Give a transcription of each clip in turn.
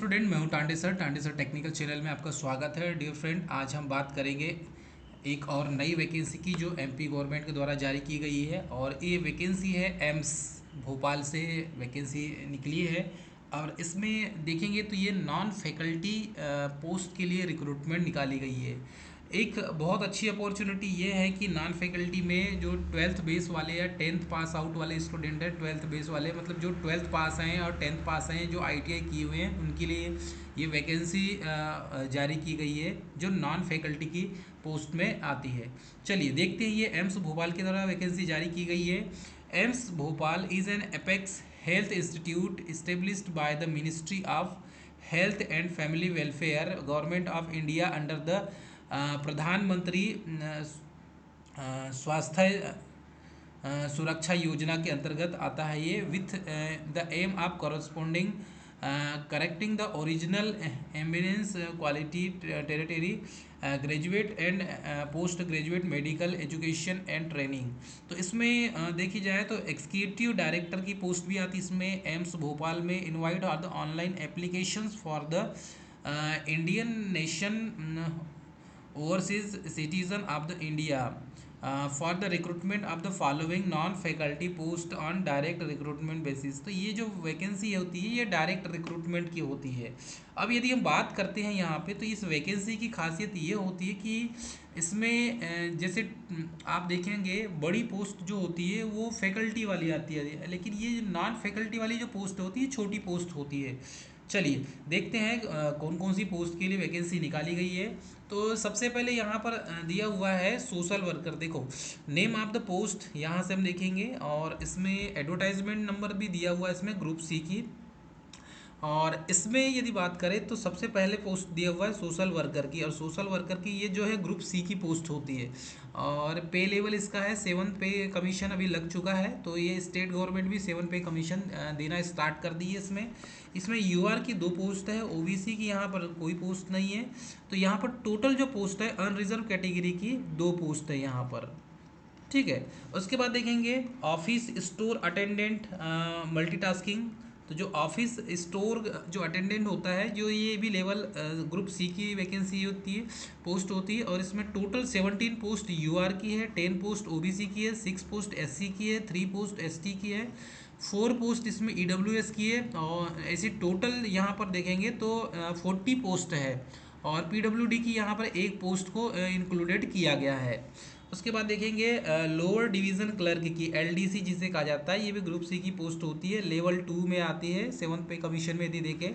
Student, मैं हूं Tande sir technical channel में आपका स्वागत है। डियर फ्रेंड, आज हम बात करेंगे एक और नई वैकेंसी की जो एमपी गवर्नमेंट के द्वारा जारी की गई है। और ये वैकेंसी है एम्स भोपाल से वैकेंसी निकली है। और इसमें देखेंगे तो ये नॉन फैकल्टी पोस्ट के लिए रिक्रूटमेंट निकाली गई है। एक बहुत अच्छी अपॉर्चुनिटी ये है कि नॉन फैकल्टी में जो ट्वेल्थ बेस वाले या टेंथ पास आउट वाले स्टूडेंट हैं, ट्वेल्थ बेस वाले मतलब जो ट्वेल्थ पास हैं और टेंथ पास हैं, जो आईटीआई किए हुए हैं, उनके लिए ये वैकेंसी जारी की गई है जो नॉन फैकल्टी की पोस्ट में आती है। चलिए देखते हैं ये एम्स भोपाल के द्वारा वैकेंसी जारी की गई है। AIIMS Bhopal is an apex health institute established by the ministry of health and family welfare government of India under the Pradhan Mantri Swasthya Suraksha Yojana के अंतर्गत आता है ये, with the aim of corresponding correcting the original imbalances quality territory graduate and post graduate medical education and training. तो इसमें देखी जाए तो एग्जीक्यूटिव डायरेक्टर की पोस्ट भी आती है इसमें। एम्स भोपाल में invite are the online applications for the Indian nation overseas citizen of the India for the recruitment of the following non faculty post on direct recruitment basis. तो ये जो vacancy होती है ये डायरेक्ट रिक्रूटमेंट की होती है। अब यदि हम बात करते हैं यहाँ पे, तो इस वैकेंसी की खासियत ये होती है कि इसमें जैसे आप देखेंगे बड़ी पोस्ट जो होती है वो फैकल्टी वाली आती है, लेकिन ये नॉन फैकल्टी वाली जो पोस्ट होती है छोटी पोस्ट होती है। चलिए देखते हैं कौन कौन सी पोस्ट के लिए वैकेंसी निकाली गई है। तो सबसे पहले यहाँ पर दिया हुआ है सोशल वर्कर। देखो नेम ऑफ द पोस्ट यहाँ से हम देखेंगे, और इसमें एडवर्टाइजमेंट नंबर भी दिया हुआ है इसमें ग्रुप सी की। और इसमें यदि बात करें तो सबसे पहले पोस्ट दिया हुआ है सोशल वर्कर की, और सोशल वर्कर की ये जो है ग्रुप सी की पोस्ट होती है। और पे लेवल इसका है 7 पे कमीशन अभी लग चुका है। तो ये स्टेट गवर्नमेंट भी 7 पे कमीशन देना स्टार्ट कर दी है इसमें। इसमें यूआर की 2 पोस्ट है, ओबीसी की यहाँ पर कोई पोस्ट नहीं है। तो यहाँ पर टोटल जो पोस्ट है अनरिजर्व कैटेगरी की 2 पोस्ट है यहाँ पर। ठीक है। उसके बाद देखेंगे ऑफिस स्टोर अटेंडेंट मल्टीटास्किंग। तो जो ऑफिस स्टोर जो अटेंडेंट होता है, जो ये भी लेवल ग्रुप सी की वैकेंसी होती है, पोस्ट होती है। और इसमें टोटल 17 पोस्ट यूआर की है, 10 पोस्ट ओबीसी की है, 6 पोस्ट एससी की है, 3 पोस्ट एसटी की है, 4 पोस्ट इसमें ईडब्ल्यूएस की है। और ऐसी टोटल यहाँ पर देखेंगे तो 40 पोस्ट है। और पीडब्ल्यूडी की यहाँ पर एक पोस्ट को इंक्लूडेड किया गया है। उसके बाद देखेंगे लोअर डिवीज़न क्लर्क की, एलडीसी जिसे कहा जाता है, ये भी ग्रुप सी की पोस्ट होती है, लेवल 2 में आती है, 7 पे कमीशन में यदि देखें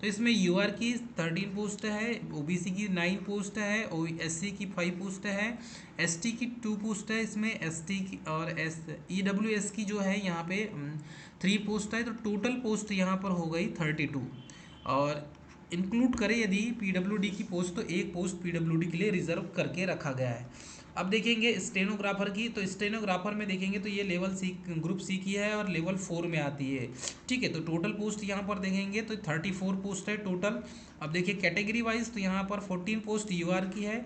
तो इसमें यूआर की 13 पोस्ट है, ओबीसी की 9 पोस्ट है, एससी की 5 पोस्ट है, एसटी की 2 पोस्ट है इसमें, एसटी की और ईडब्ल्यूएस की जो है यहाँ पे 3 पोस्ट है। तो टोटल पोस्ट यहाँ पर हो गई 32। और इंक्लूड करें यदि पीडब्ल्यूडी की पोस्ट, तो एक पोस्ट पीडब्ल्यूडी के लिए रिजर्व करके रखा गया है। अब देखेंगे स्टेनोग्राफर की। तो स्टेनोग्राफर में देखेंगे तो ये लेवल सी ग्रुप सी की है और लेवल 4 में आती है। ठीक है। तो टोटल पोस्ट यहाँ पर देखेंगे तो 34 पोस्ट है टोटल। अब देखिए कैटेगरी वाइज, तो यहाँ पर 14 पोस्ट यूआर की है,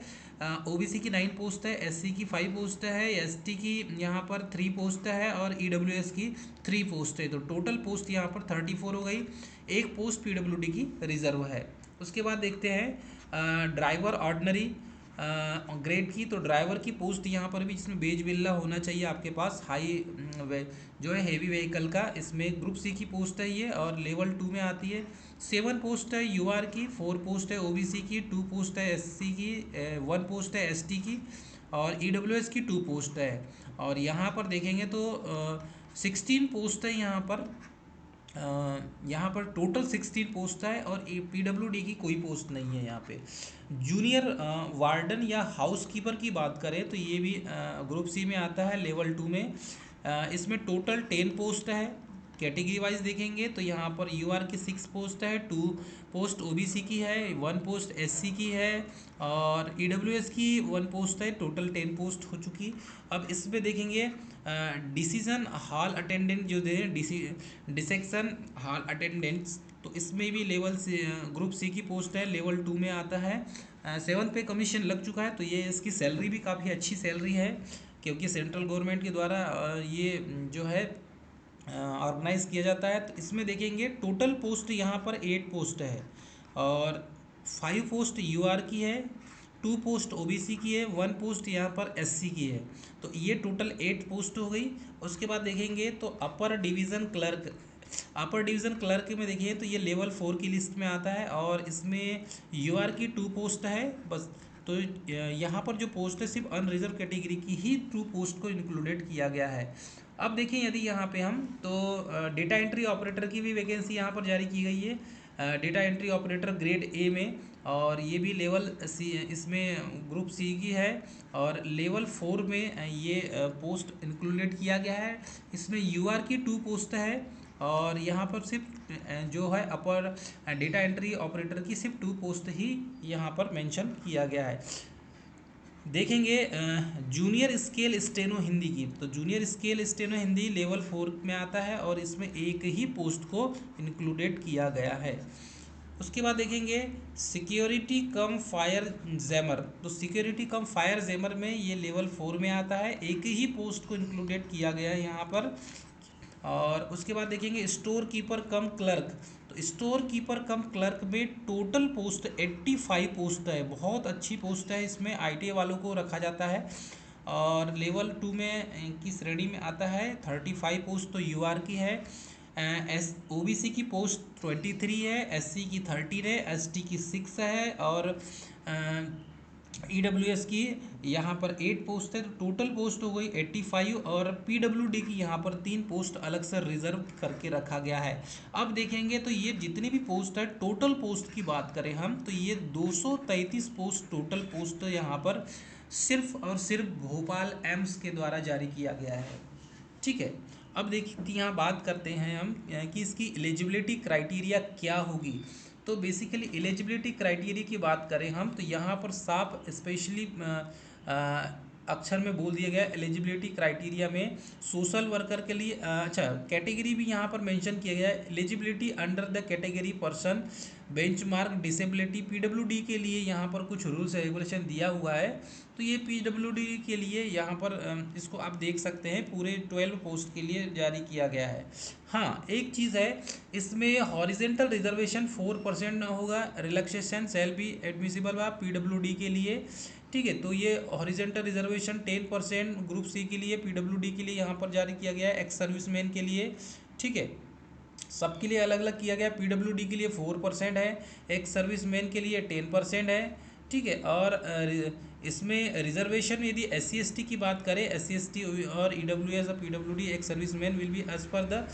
ओबीसी की 9 पोस्ट है, एससी की 5 पोस्ट है, एसटी की यहाँ पर 3 पोस्ट है, और ईडब्ल्यूएस की 3 पोस्ट है। तो टोटल पोस्ट यहाँ पर 34 हो गई। एक पोस्ट पीडब्ल्यूडी की रिजर्व है। उसके बाद देखते हैं ड्राइवर ऑर्डनरी ग्रेड की। तो ड्राइवर की पोस्ट यहाँ पर भी, जिसमें बेज बिल्ला होना चाहिए आपके पास, हाई जो है हेवी व्हीकल का, इसमें ग्रुप सी की पोस्ट है ये, और लेवल 2 में आती है। 7 पोस्ट है यूआर की, 4 पोस्ट है ओबीसी की, 2 पोस्ट है एससी की, 1 पोस्ट है एसटी की, और ईडब्ल्यूएस की 2 पोस्ट है। और यहाँ पर देखेंगे तो 16 पोस्ट है यहाँ पर। यहाँ पर टोटल 16 पोस्ट है, और पीडब्ल्यूडी की कोई पोस्ट नहीं है यहाँ पे। जूनियर वार्डन या हाउस कीपर की बात करें तो ये भी ग्रुप सी में आता है, लेवल 2 में। इसमें टोटल 10 पोस्ट है। कैटेगरी वाइज देखेंगे तो यहाँ पर यूआर की 6 पोस्ट है, 2 पोस्ट ओबीसी की है, 1 पोस्ट एससी की है, और ईडब्ल्यूएस की 1 पोस्ट है। टोटल 10 पोस्ट हो चुकी। अब इसमें देखेंगे डिसीजन हॉल अटेंडेंट जो दे, डिसेक्शन हॉल अटेंडेंट्स, तो इसमें भी लेवल से ग्रुप सी की पोस्ट है, लेवल 2 में आता है। 7 पे कमीशन लग चुका है। तो ये इसकी सैलरी भी काफ़ी अच्छी सैलरी है, क्योंकि सेंट्रल गवर्नमेंट के द्वारा ये जो है ऑर्गेनाइज किया जाता है। तो इसमें देखेंगे टोटल पोस्ट यहाँ पर 8 पोस्ट है और 5 पोस्ट यूआर की है, 2 पोस्ट ओबीसी की है, 1 पोस्ट यहाँ पर एससी की है। तो ये टोटल 8 पोस्ट हो गई। उसके बाद देखेंगे तो अपर डिवीज़न क्लर्क में देखिए तो ये लेवल 4 की लिस्ट में आता है और इसमें यूआर की 2 पोस्ट है बस। तो यहाँ पर जो पोस्ट है सिर्फ अनरिजर्व कैटेगरी की ही 2 पोस्ट को इंक्लूडेड किया गया है। अब देखें यदि यहाँ पे हम तो डेटा एंट्री ऑपरेटर की भी वैकेंसी यहाँ पर जारी की गई है, data entry operator grade A में, और ये भी लेवल सी, इसमें ग्रुप सी की है और लेवल 4 में ये पोस्ट इंक्लूडेड किया गया है। इसमें यूआर की 2 पोस्ट है और यहाँ पर सिर्फ जो है अपर डेटा एंट्री ऑपरेटर की सिर्फ 2 पोस्ट ही यहाँ पर मेंशन किया गया है। देखेंगे जूनियर स्केल स्टेनो हिंदी की, तो junior scale steno Hindi level 4 में आता है और इसमें एक ही पोस्ट को इंक्लूडेड किया गया है। उसके बाद देखेंगे सिक्योरिटी कम फायर जैमर, तो सिक्योरिटी कम फायर जैमर में ये लेवल 4 में आता है, एक ही पोस्ट को इंक्लूडेड किया गया है यहाँ पर। और उसके बाद देखेंगे स्टोर कीपर कम क्लर्क, तो स्टोर कीपर कम क्लर्क में टोटल पोस्ट 85 पोस्ट है, बहुत अच्छी पोस्ट है, इसमें आईटीआई वालों को रखा जाता है और लेवल 2 में की श्रेणी में आता है। 35 पोस्ट तो यूआर की है, एस ओबीसी की पोस्ट 23 है, एससी की 13 है, एसटी की 6 है और ईडब्ल्यूएस की यहाँ पर 8 पोस्ट है। तो टोटल पोस्ट हो गई 85 और पीडब्ल्यूडी की यहाँ पर 3 पोस्ट अलग से रिजर्व करके रखा गया है। अब देखेंगे तो ये जितनी भी पोस्ट है टोटल पोस्ट की बात करें हम तो ये 233 पोस्ट टोटल पोस्ट यहाँ पर सिर्फ और सिर्फ भोपाल एम्स के द्वारा जारी किया गया है। ठीक है, अब देखिए यहाँ बात करते हैं हम कि इसकी एलिजिबिलिटी क्राइटेरिया क्या होगी। तो बेसिकली एलिजिबिलिटी क्राइटेरिया की बात करें हम तो यहाँ पर साफ स्पेशली अक्षर में बोल दिया गया एलिजिबिलिटी क्राइटेरिया में सोशल वर्कर के लिए अच्छा कैटेगरी भी यहाँ पर मेंशन किया गया है, eligibility under the category person benchmark disability. PWD के लिए यहाँ पर कुछ रूल्स रेगुलेशन दिया हुआ है, तो ये पीडब्ल्यूडी के लिए यहाँ पर इसको आप देख सकते हैं पूरे 12 पोस्ट के लिए जारी किया गया है। हाँ एक चीज़ है इसमें हॉरिजेंटल रिजर्वेशन 4% होगा, रिलैक्सेशन शैल बी एडमिसिबल बा पीडब्ल्यूडी के लिए। ठीक है, तो ये हॉरिजेंटल रिजर्वेशन 10% ग्रुप सी के लिए, पीडब्ल्यूडी के लिए यहाँ पर जारी किया गया है, एक्स सर्विसमैन के लिए। ठीक है, सबके लिए अलग अलग किया गया, पीडब्ल्यूडी के लिए 4% है, एक्स सर्विसमैन के लिए 10% है। ठीक है, और इसमें रिजर्वेशन यदि SC/ST की बात करें, SC/ST और EWS और PWD ex serviceman will be as per the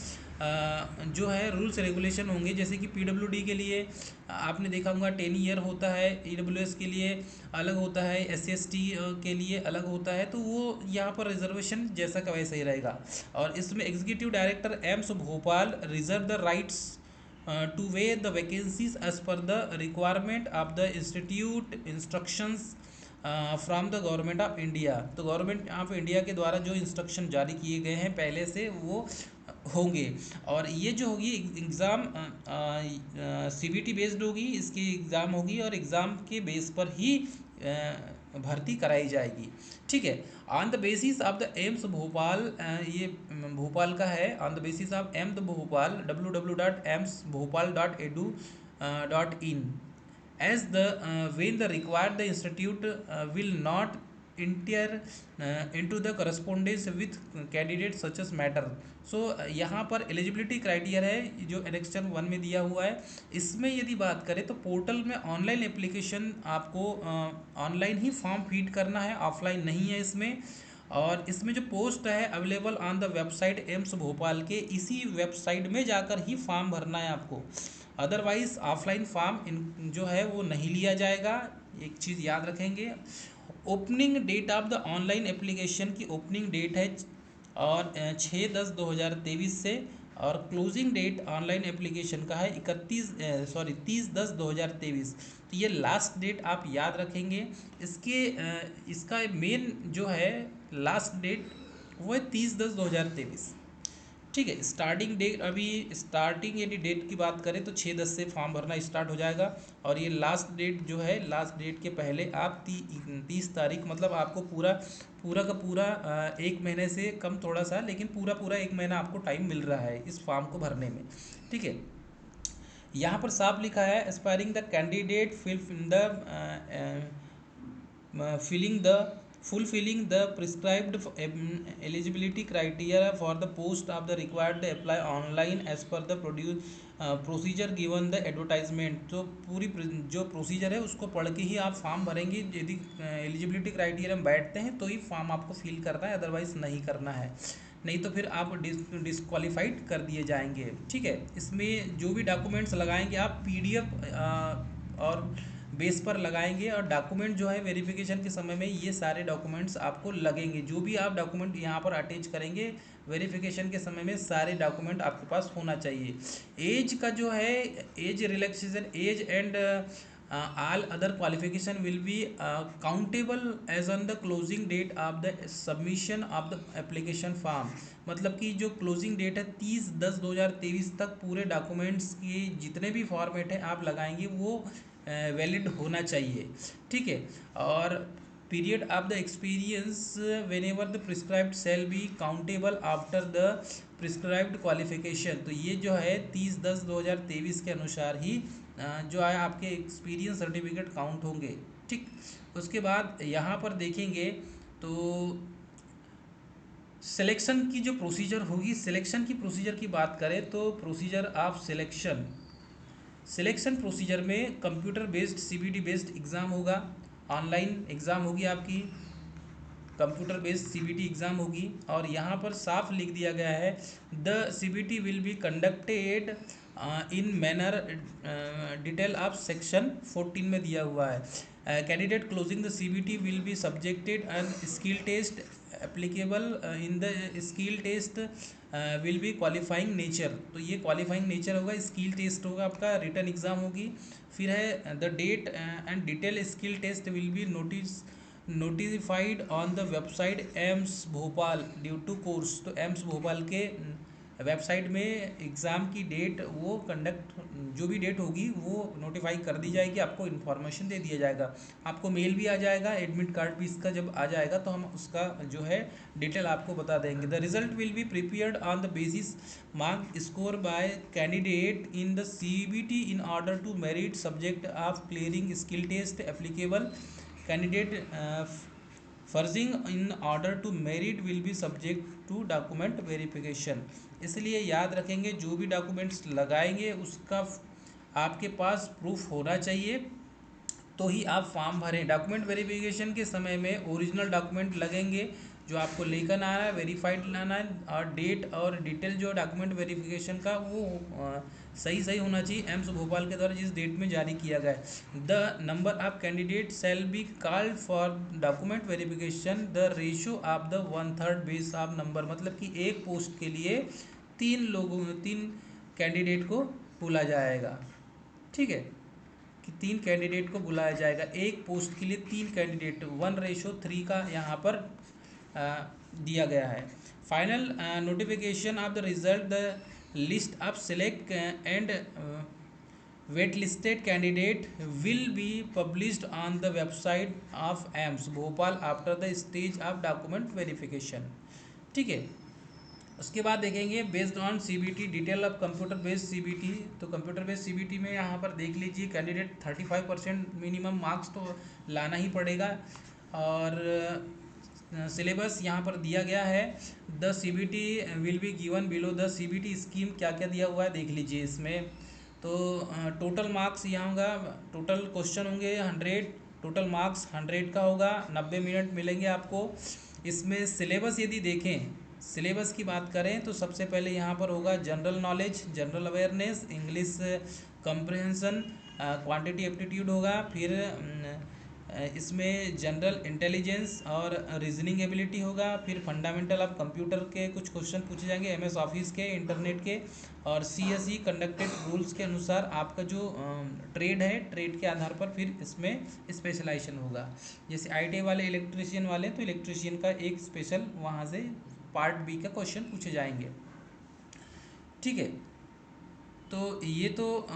जो है रूल्स रेगुलेशन होंगे। जैसे कि PWD के लिए आपने देखा होगा 10 ईयर होता है, EWS के लिए अलग होता है, SC/ST के लिए अलग होता है, तो वो यहाँ पर रिजर्वेशन जैसा का वैसा ही रहेगा। और इसमें executive director AIIMS Bhopal reserve the rights to weigh the vacancies as per the requirement of the institute instructions from the government of India. तो गवर्नमेंट ऑफ इंडिया के द्वारा जो इंस्ट्रक्शन जारी किए गए हैं पहले से वो होंगे। और ये जो होगी एग्ज़ाम CBT बेस्ड होगी, इसकी एग्ज़ाम होगी और एग्ज़ाम के बेस पर ही भर्ती कराई जाएगी। ठीक है, on the basis of the AIIMS Bhopal, ये भोपाल का है, on the basis of AIIMS Bhopal www.amsbhopal.edu.in as the when the required the institute will not enter into the correspondence with candidates such as matter। सो यहाँ पर एलिजिबिलिटी क्राइटेरिया है जो annexure 1 में दिया हुआ है। इसमें यदि बात करें तो पोर्टल में ऑनलाइन एप्लीकेशन आपको ऑनलाइन ही फॉर्म फीड करना है, ऑफलाइन नहीं है इसमें। और इसमें जो पोस्ट है available on the website AIIMS Bhopal के, इसी वेबसाइट में जाकर ही फॉर्म भरना है आपको, अदरवाइज ऑफलाइन फॉर्म जो है वो नहीं लिया जाएगा। एक चीज़ याद रखेंगे। Opening date of the online application की ओपनिंग डेट है और 6/10/2023 से, और क्लोजिंग डेट ऑनलाइन एप्लीकेशन का है 30/10/2023। तो ये लास्ट डेट आप याद रखेंगे। इसका मेन जो है लास्ट डेट वो है 30/10/2023। ठीक है। स्टार्टिंग डेट, अभी स्टार्टिंग यदि डेट की बात करें तो 6/10 से फॉर्म भरना स्टार्ट हो जाएगा। और ये लास्ट डेट जो है, लास्ट डेट के पहले आप 30 तारीख, मतलब आपको पूरा पूरा का पूरा 1 महीने से कम थोड़ा सा, लेकिन पूरा पूरा 1 महीना आपको टाइम मिल रहा है इस फॉर्म को भरने में। ठीक है। यहाँ पर साफ लिखा है, aspiring the candidate fill the filling the fulfilling the prescribed eligibility criteria for the post of the required to apply online as per the procedure given the advertisement। तो पूरी जो प्रोसीजर है उसको पढ़ के ही आप फॉर्म भरेंगे। यदि एलिजिबिलिटी क्राइटेरिया में बैठते हैं तो ही फॉर्म आपको फिल करना है, अदरवाइज नहीं करना है, नहीं तो फिर आप डिस्क्वालीफाइड कर दिए जाएंगे। ठीक है। इसमें जो भी डॉक्यूमेंट्स लगाएंगे आप पीडीएफ और बेस पर लगाएंगे, और डॉक्यूमेंट जो है वेरिफिकेशन के समय में ये सारे डॉक्यूमेंट्स आपको लगेंगे। जो भी आप डॉक्यूमेंट यहाँ पर अटैच करेंगे वेरिफिकेशन के समय में सारे डॉक्यूमेंट आपके पास होना चाहिए। एज का जो है, age relaxation, age and all other qualification will be countable as on the closing date of the submission of the application form. मतलब कि जो क्लोजिंग डेट है 30/10/2023 तक पूरे डॉक्यूमेंट्स की जितने भी फॉर्मेट है आप लगाएंगे वो वैलिड होना चाहिए। ठीक है। और period of the experience whenever the prescribed shall be countable after the prescribed qualification. तो ये जो है 30/10/2023 के अनुसार ही जो है आपके एक्सपीरियंस सर्टिफिकेट काउंट होंगे। ठीक। उसके बाद यहाँ पर देखेंगे तो सिलेक्शन की जो प्रोसीजर होगी, सिलेक्शन की प्रोसीजर की बात करें तो प्रोसीजर ऑफ सिलेक्शन प्रोसीजर में computer based CBT based exam होगा, ऑनलाइन एग्ज़ाम होगी आपकी, कंप्यूटर बेस्ड सीबीटी एग्ज़ाम होगी। और यहाँ पर साफ लिख दिया गया है, the CBT will be conducted in manner detail of section 14 में दिया हुआ है। Candidate closing the CBT will be subjected and skill test applicable in the skill test will be qualifying nature. तो ये क्वालिफाइंग नेचर होगा, skill test होगा आपका, written exam होगी। फिर है the date and detail skill test will be notified on the website AIIMS Bhopal due to course. तो AIIMS Bhopal के वेबसाइट में एग्ज़ाम की डेट वो कंडक्ट, जो भी डेट होगी वो नोटिफाई कर दी जाएगी, आपको इन्फॉर्मेशन दे दिया जाएगा। आपको मेल भी आ जाएगा, एडमिट कार्ड भी इसका जब आ जाएगा तो हम उसका जो है डिटेल आपको बता देंगे। The result will be prepared on the basis mark score by candidate in the CBT in order to merit subject of clearing skill test applicable candidate figuring in order to merit will be subject to document verification. इसलिए याद रखेंगे जो भी documents लगाएंगे उसका आपके पास proof होना चाहिए तो ही आप फॉर्म भरें। डॉक्यूमेंट वेरिफिकेशन के समय में ओरिजिनल डॉक्यूमेंट लगेंगे जो आपको लेकर आना है, वेरीफाइड लाना है, और डेट और डिटेल जो डॉक्यूमेंट वेरिफिकेशन का वो सही सही होना चाहिए एम्स भोपाल के द्वारा जिस डेट में जारी किया गया है। The number of candidate shall be called for document verification the ratio of the 1/3 base of number. मतलब कि एक पोस्ट के लिए 3 कैंडिडेट को बुला जाएगा। ठीक है, कि 3 कैंडिडेट को बुलाया जाएगा, एक पोस्ट के लिए 3 कैंडिडेट, 1:3 का यहाँ पर दिया गया है। Final notification of the result, the list of select and wait listed candidate will be published on the website of AIIMS Bhopal after the stage of document verification. ठीक है। उसके बाद देखेंगे based on CBT detail of computer based CBT. तो computer based CBT में यहाँ पर देख लीजिए कैंडिडेट 35% मिनिमम मार्क्स तो लाना ही पड़ेगा। और सिलेबस यहाँ पर दिया गया है, the CBT will be given below the CBT scheme. क्या क्या दिया हुआ है देख लीजिए इसमें। तो टोटल मार्क्स यहाँ होगा, टोटल क्वेश्चन होंगे 100, टोटल मार्क्स 100 का होगा, 90 मिनट मिलेंगे आपको। इसमें सिलेबस यदि देखें, सिलेबस की बात करें तो सबसे पहले यहाँ पर होगा general knowledge, general awareness, English comprehension, quantity aptitude होगा। फिर इसमें जनरल इंटेलिजेंस और रीजनिंग एबिलिटी होगा। फिर फंडामेंटल ऑफ कंप्यूटर के कुछ क्वेश्चन पूछे जाएंगे, एमएस ऑफिस के, इंटरनेट के, और सीएसई कंडक्टेड रूल्स के अनुसार आपका जो ट्रेड है, ट्रेड के आधार पर फिर इसमें स्पेशलाइजेशन होगा। जैसे आईटीआई वाले इलेक्ट्रीशियन वाले तो इलेक्ट्रीशियन का एक स्पेशल वहाँ से पार्ट बी का क्वेश्चन पूछे जाएंगे। ठीक है। तो ये तो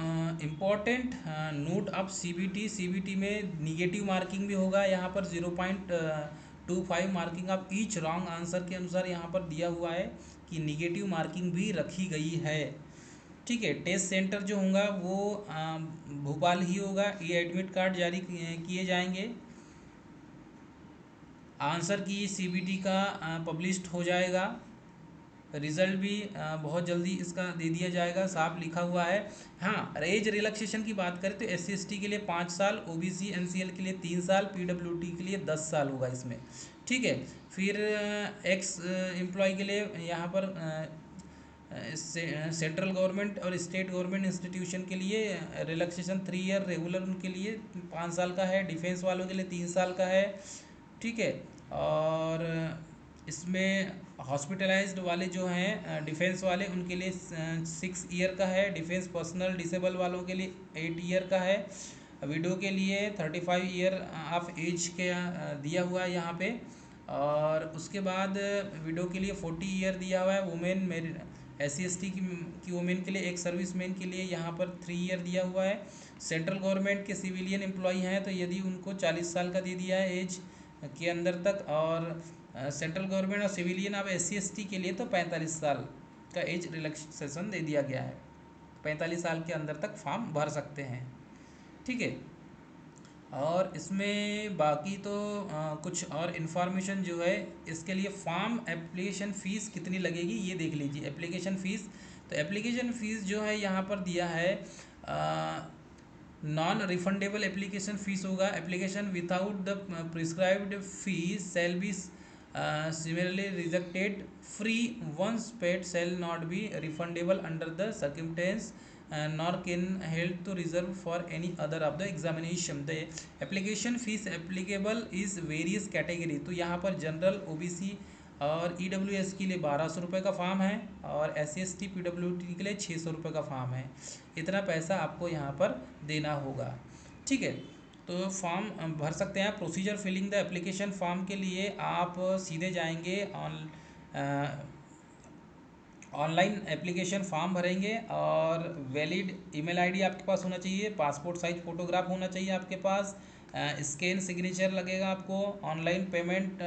important note of CBT. CBT में निगेटिव मार्किंग भी होगा यहाँ पर 0.25 marking of each wrong answer के अनुसार यहाँ पर दिया हुआ है कि निगेटिव मार्किंग भी रखी गई है। ठीक है। टेस्ट सेंटर जो होगा वो भोपाल ही होगा। ये एडमिट कार्ड जारी किए जाएंगे। आंसर की सीबीटी का पब्लिश्ड हो जाएगा। रिजल्ट भी बहुत जल्दी इसका दे दिया जाएगा, साफ लिखा हुआ है। हाँ, एज रिलैक्सेशन की बात करें तो SC/ST के लिए 5 साल, OBC NCL के लिए 3 साल, PWT के लिए 10 साल होगा इसमें। ठीक है। फिर एक्स एम्प्लॉय के लिए यहाँ पर सेंट्रल गवर्नमेंट और स्टेट गवर्नमेंट इंस्टीट्यूशन के लिए रिलैक्सेशन 3 ईयर, रेगुलर उनके लिए 5 साल का है, डिफेंस वालों के लिए 3 साल का है। ठीक है। और इसमें हॉस्पिटलाइज्ड वाले जो हैं डिफेंस वाले उनके लिए 6 ईयर का है। डिफेंस पर्सनल डिसेबल वालों के लिए 8 ईयर का है। विडो के लिए 35 ईयर ऑफ एज के दिया हुआ है यहाँ पे। और उसके बाद विडो के लिए 40 ईयर दिया हुआ है। वुमेन मेरिड SC/ST की वुमेन के लिए, एक सर्विसमैन के लिए यहाँ पर 3 ईयर दिया हुआ है। सेंट्रल गवर्नमेंट के सिविलियन एम्प्लॉई हैं तो यदि उनको 40 साल का दे दिया है एज के अंदर तक। और सेंट्रल गवर्नमेंट और सिविलियन अब SC/ST के लिए तो 45 साल का एज रिलैक्सेशन दे दिया गया है। 45 साल के अंदर तक फॉर्म भर सकते हैं। ठीक है। और इसमें बाकी तो कुछ और इन्फॉर्मेशन जो है इसके लिए, फॉर्म एप्लीकेशन फ़ीस कितनी लगेगी ये देख लीजिए। एप्लीकेशन फ़ीस, तो एप्लीकेशन फ़ीस जो है यहाँ पर दिया है नॉन रिफंडेबल एप्लीकेशन फ़ीस होगा। Application without the prescribed fee shall be similarly rejected. Fee once paid shall not be refundable under the circumstances nor can held to reserve for any other of the examination. The application fees applicable is various category। तो यहाँ पर general, OBC और EWS के लिए 1200 रुपये का form है और SC/ST PWT के लिए 600 रुपये का फॉर्म है। इतना पैसा आपको यहाँ पर देना होगा। ठीक है। तो फॉर्म भर सकते हैं। Procedure filling the application form के लिए आप सीधे जाएंगे ऑनलाइन एप्लीकेशन फॉर्म भरेंगे और वैलिड ईमेल आईडी आपके पास होना चाहिए। पासपोर्ट साइज फ़ोटोग्राफ होना चाहिए आपके पास। स्कैन सिग्नेचर लगेगा आपको। ऑनलाइन पेमेंट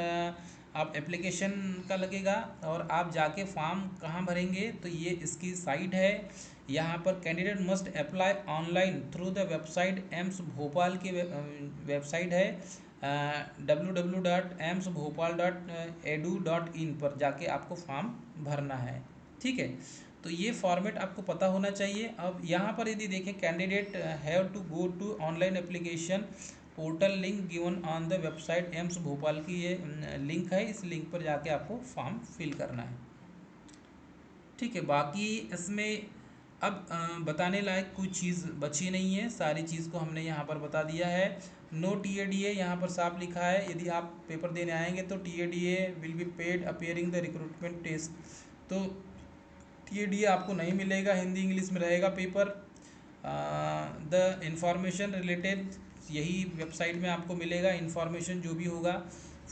आप एप्लीकेशन का लगेगा। और आप जाके फॉर्म कहाँ भरेंगे तो ये इसकी साइट है। यहाँ पर candidate must apply online through the website AIIMS Bhopal की वेबसाइट है www.amsbhopal.edu.in पर जाके आपको फॉर्म भरना है। ठीक है। तो ये फॉर्मेट आपको पता होना चाहिए। अब यहाँ पर यदि देखें, candidate have to go to online application portal link given on the website AIIMS Bhopal की ये लिंक है। इस लिंक पर जाके आपको फॉर्म फिल करना है। ठीक है। बाकी इसमें अब बताने लायक कोई चीज़ बची नहीं है, सारी चीज़ को हमने यहाँ पर बता दिया है। नो TADA यहाँ पर साफ लिखा है। यदि आप पेपर देने आएंगे तो TADA will be paid appearing the recruitment test. तो TADA आपको नहीं मिलेगा, हिंदी इंग्लिश में रहेगा पेपर। द इंफॉर्मेशन रिलेटेड यही वेबसाइट में आपको मिलेगा। इंफॉर्मेशन जो भी होगा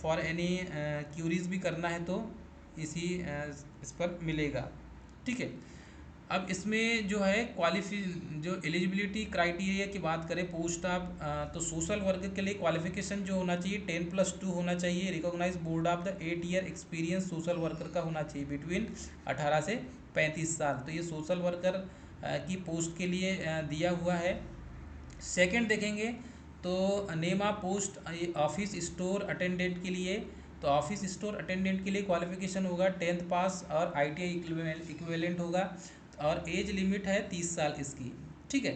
फॉर एनी क्यूरीज भी करना है तो इस पर मिलेगा। ठीक है। अब इसमें जो है जो एलिजिबिलिटी क्राइटेरिया की बात करें पोस्ट ऑफ तो सोशल वर्क के लिए क्वालिफिकेशन जो होना चाहिए 10+2 होना चाहिए। Recognise board of the 8 year experience social worker का होना चाहिए बिटवीन 18 से 35 साल। तो ये सोशल वर्कर की पोस्ट के लिए दिया हुआ है। सेकंड देखेंगे तो name of post office store attendant के लिए, तो ऑफिस स्टोर अटेंडेंट के लिए क्वालिफिकेशन होगा 10th पास और ITI इक्विवेलेंट होगा। और एज लिमिट है 30 साल इसकी। ठीक है।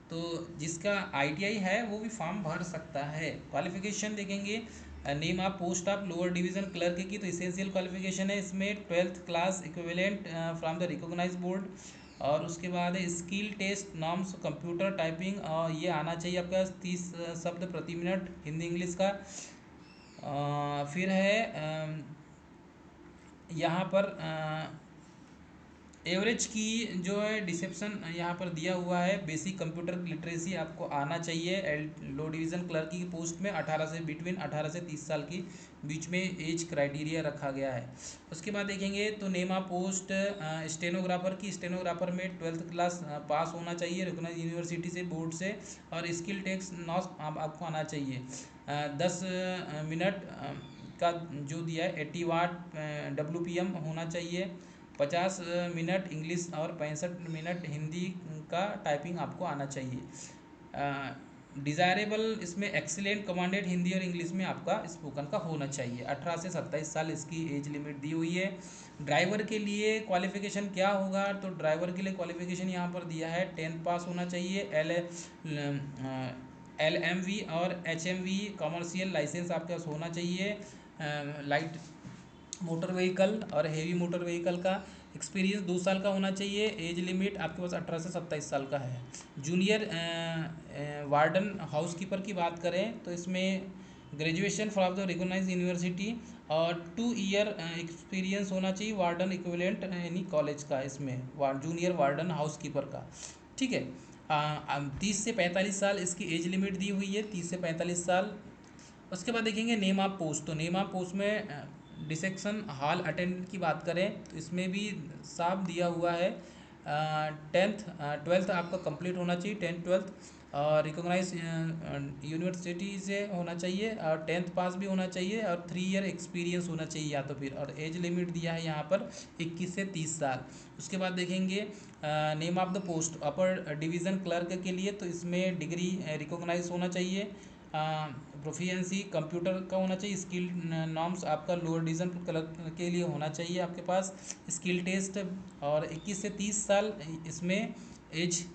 तो जिसका ITI है वो भी फॉर्म भर सकता है। क्वालिफिकेशन देखेंगे, name of post of lower division clerk की, तो इसेंशियल क्वालिफिकेशन है इसमें 12th class equivalent from the recognise board. और उसके बाद है skill test norms computer typing, ये आना चाहिए आपका 30 शब्द प्रति मिनट हिंदी इंग्लिश का। फिर है यहाँ पर एवरेज की जो है डिसेप्शन यहाँ पर दिया हुआ है, बेसिक कंप्यूटर लिटरेसी आपको आना चाहिए। लो डिवीज़न क्लर्क की पोस्ट में 18 से बिटवीन 18 से 30 साल की बीच में एज क्राइटेरिया रखा गया है। उसके बाद देखेंगे तो नेम ऑफ पोस्ट स्टेनोग्राफर की, स्टेनोग्राफर में 12th क्लास पास होना चाहिए रिकॉग्नाइज यूनिवर्सिटी से, बोर्ड से, और स्किल टेक्स नॉस आपको आना चाहिए। 10 मिनट का जो दिया है 80 वाट WPM होना चाहिए। 50 मिनट इंग्लिश और 65 मिनट हिंदी का टाइपिंग आपको आना चाहिए। डिज़ायरेबल इसमें एक्सीलेंट कमांडेड हिंदी और इंग्लिश में आपका स्पोकन का होना चाहिए। 18 से 27 साल इसकी एज लिमिट दी हुई है। ड्राइवर के लिए क्वालिफिकेशन क्या होगा, तो ड्राइवर के लिए क्वालिफिकेशन यहाँ पर दिया है 10th पास होना चाहिए। LMV और HMV कॉमर्शियल लाइसेंस आपके पास होना चाहिए। लाइट मोटर व्हीकल और हेवी मोटर व्हीकल का एक्सपीरियंस 2 साल का होना चाहिए। एज लिमिट आपके पास 18 से 27 साल का है। जूनियर वार्डन हाउस कीपर की बात करें तो इसमें graduation from the recognise university और 2 ईयर एक्सपीरियंस होना चाहिए वार्डन इक्विवेलेंट यानी कॉलेज का, इसमें जूनियर वार्डन हाउस कीपर का। ठीक है। 30 से 45 साल इसकी एज लिमिट दी हुई है, 30 से 45 साल। उसके बाद देखेंगे नेम ऑफ पोस्ट, तो नेम ऑफ पोस्ट में डिसेक्शन हॉल अटेंडेंट की बात करें तो इसमें भी साफ दिया हुआ है 10th 12th आपका कंप्लीट होना चाहिए, 10th 12th और रिकॉग्नाइज यूनिवर्सिटी से होना चाहिए, और 10th पास भी होना चाहिए, और 3 ईयर एक्सपीरियंस होना चाहिए या तो फिर, और एज लिमिट दिया है यहाँ पर 21 से 30 साल। उसके बाद देखेंगे name of the post upper division clerk के लिए, तो इसमें डिग्री रिकॉग्नाइज होना चाहिए। प्रोफिशिएंसी कंप्यूटर का होना चाहिए। स्किल नॉर्म्स आपका लोअर डिवीज़न क्लर्क के लिए होना चाहिए आपके पास। स्किल टेस्ट और 21 से 30 साल इसमें एज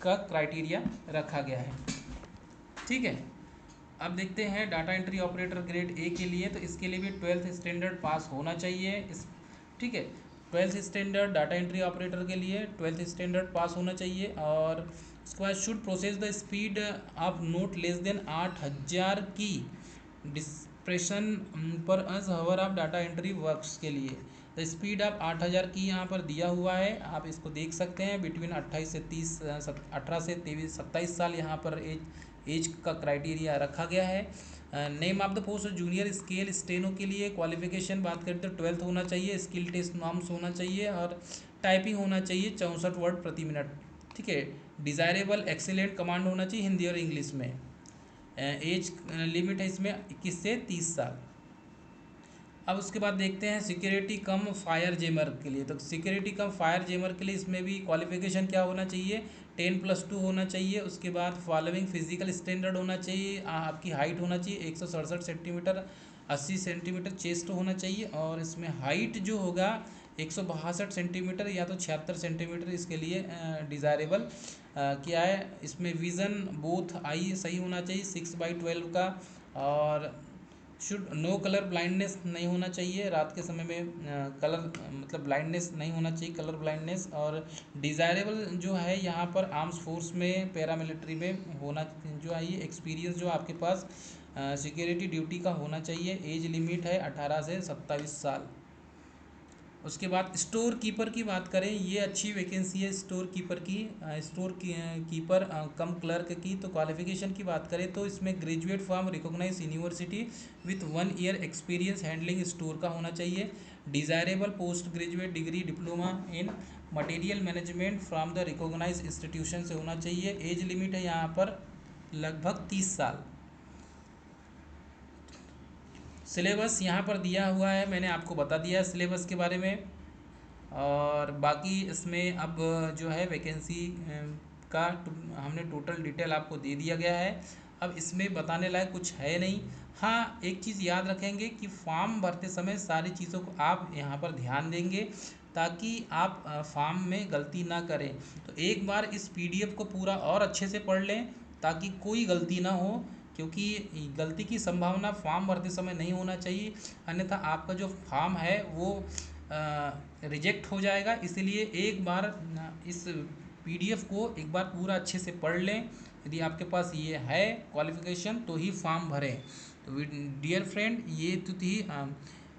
का क्राइटेरिया रखा गया है। ठीक है। अब देखते हैं data entry operator grade A के लिए, तो इसके लिए भी 12th स्टैंडर्ड पास होना चाहिए इस। ठीक है। 12th standard data entry operator के लिए 12th स्टैंडर्ड पास होना चाहिए। और उसके बाद should process the speed of note less than 8000 की डिस्प्रेशन पर अस हावर ऑफ डाटा एंट्री वर्क्स के लिए। द स्पीड ऑफ 8000 की यहाँ पर दिया हुआ है, आप इसको देख सकते हैं। बिटवीन 28 से 30 18 से 23 27 साल यहाँ पर एज का क्राइटेरिया रखा गया है। Name of the post junior scale steno के लिए क्वालिफिकेशन बात करें तो 12th होना चाहिए, स्किल टेस्ट नॉर्म्स होना चाहिए, और टाइपिंग होना चाहिए 64 वर्ड प्रति मिनट। ठीक है। डिज़ायरेबल एक्सीलेंट कमांड होना चाहिए हिंदी और इंग्लिश में। एज लिमिट है इसमें 21 से 30 साल। अब उसके बाद देखते हैं सिक्योरिटी कम फायर जेमर के लिए, तो सिक्योरिटी कम फायर जेमर के लिए इसमें भी क्वालिफिकेशन क्या होना चाहिए, 10+2 होना चाहिए। उसके बाद फॉलोइंग फिजिकल स्टैंडर्ड होना चाहिए, आपकी हाइट होना चाहिए 167 सेंटीमीटर, 80 सेंटीमीटर चेस्ट होना चाहिए, और इसमें हाइट जो होगा 162 सेंटीमीटर या तो 76 सेंटीमीटर इसके लिए डिज़ायरेबल क्या है। इसमें विज़न बोथ आई सही होना चाहिए 6/12 का, और शुड नो कलर ब्लाइंडनेस नहीं होना चाहिए, रात के समय में कलर मतलब ब्लाइंडनेस नहीं होना चाहिए, कलर ब्लाइंडनेस। और डिज़ायरेबल जो है यहाँ पर आर्म्स फोर्स में पैरामिलिट्री में होना जो है, ये एक्सपीरियंस जो आपके पास सिक्योरिटी ड्यूटी का होना चाहिए। एज लिमिट है 18 से 27 साल। उसके बाद स्टोर कीपर की बात करें, ये अच्छी वैकेंसी है स्टोर कीपर की। स्टोर कीपर कम क्लर्क की, तो क्वालिफिकेशन की बात करें तो इसमें graduate from recognise university with 1 year experience handling store का होना चाहिए। Desirable post graduate degree diploma in material management from the recognise institution से होना चाहिए। एज लिमिट है यहाँ पर लगभग 30 साल। सिलेबस यहाँ पर दिया हुआ है, मैंने आपको बता दिया सिलेबस के बारे में। और बाकी इसमें अब जो है वैकेंसी का हमने टोटल डिटेल आपको दे दिया गया है। अब इसमें बताने लायक कुछ है नहीं। हाँ, एक चीज़ याद रखेंगे कि फॉर्म भरते समय सारी चीज़ों को आप यहाँ पर ध्यान देंगे ताकि आप फॉर्म में गलती ना करें। तो एक बार इस पीडीएफ को पूरा और अच्छे से पढ़ लें ताकि कोई गलती ना हो, क्योंकि गलती की संभावना फॉर्म भरते समय नहीं होना चाहिए, अन्यथा आपका जो फॉर्म है वो रिजेक्ट हो जाएगा। इसलिए एक बार इस पीडीएफ को एक बार पूरा अच्छे से पढ़ लें। यदि आपके पास ये है क्वालिफिकेशन तो ही फॉर्म भरें। तो डियर फ्रेंड, ये तो थी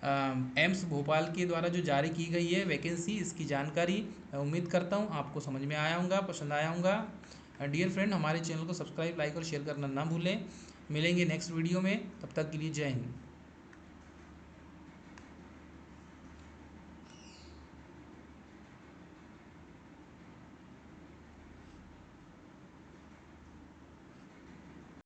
एम्स भोपाल के द्वारा जो जारी की गई है वैकेंसी, इसकी जानकारी। मैं उम्मीद करता हूँ आपको समझ में आया होगा, पसंद आया होगा। डियर फ्रेंड, हमारे चैनल को सब्सक्राइब, लाइक और शेयर करना ना भूलें। मिलेंगे नेक्स्ट वीडियो में, तब तक के लिए जय हिंद।